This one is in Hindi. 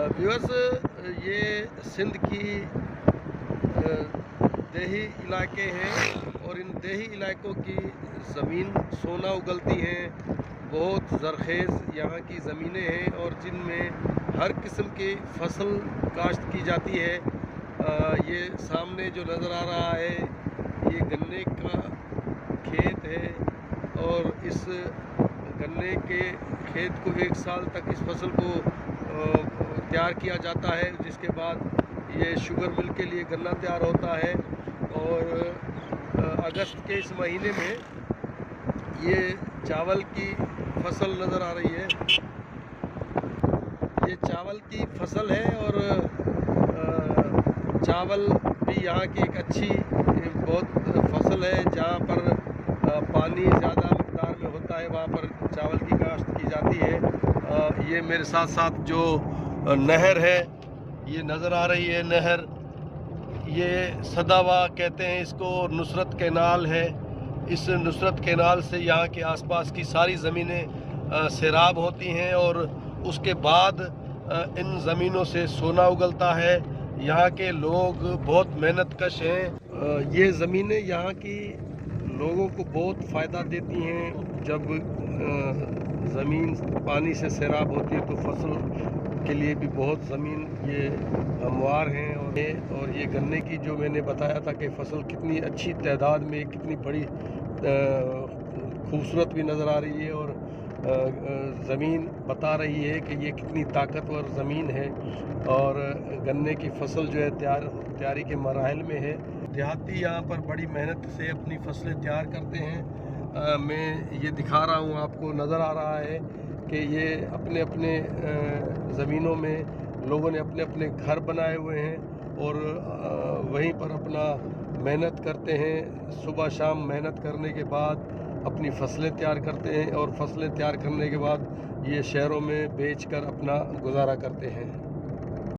व्यूअर्स, ये सिंध की देही इलाके हैं और इन देही इलाकों की ज़मीन सोना उगलती हैं। बहुत ज़रख़ेज़ यहाँ की ज़मीनें हैं और जिनमें हर किस्म की फसल काश्त की जाती है। ये सामने जो नज़र आ रहा है ये गन्ने का खेत है और इस गन्ने के खेत को 1 साल तक इस फसल को तैयार किया जाता है, जिसके बाद ये शुगर मिल के लिए गन्ना तैयार होता है। और अगस्त के इस महीने में ये चावल की फसल नज़र आ रही है। ये चावल की फसल है और चावल भी यहाँ की एक अच्छी बहुत फसल है। जहाँ पर पानी ज़्यादा मकदार में होता है वहाँ पर चावल की काश्त की जाती है। ये मेरे साथ साथ जो नहर है ये नज़र आ रही है। नहर ये सदावा कहते हैं इसको, नुसरत कैनाल है। इस नुसरत कैनाल से यहाँ के आसपास की सारी ज़मीनें सैराब होती हैं और उसके बाद इन ज़मीनों से सोना उगलता है। यहाँ के लोग बहुत मेहनतकश हैं। ये ज़मीनें यहाँ की लोगों को बहुत फ़ायदा देती हैं। जब ज़मीन पानी से सैराब होती है तो फसल के लिए भी बहुत ज़मीन ये हमवार हैं। और ये गन्ने की जो मैंने बताया था कि फसल कितनी अच्छी तादाद में, कितनी बड़ी खूबसूरत भी नज़र आ रही है और ज़मीन बता रही है कि ये कितनी ताकतवर ज़मीन है। और गन्ने की फसल जो है तैयारी के मराहल में है। देहाती यहाँ पर बड़ी मेहनत से अपनी फसलें तैयार करते हैं। मैं ये दिखा रहा हूँ, आपको नज़र आ रहा है कि ये अपने अपने ज़मीनों में लोगों ने अपने अपने घर बनाए हुए हैं और वहीं पर अपना मेहनत करते हैं। सुबह शाम मेहनत करने के बाद अपनी फसलें तैयार करते हैं और फसलें तैयार करने के बाद ये शहरों में बेचकर अपना गुजारा करते हैं।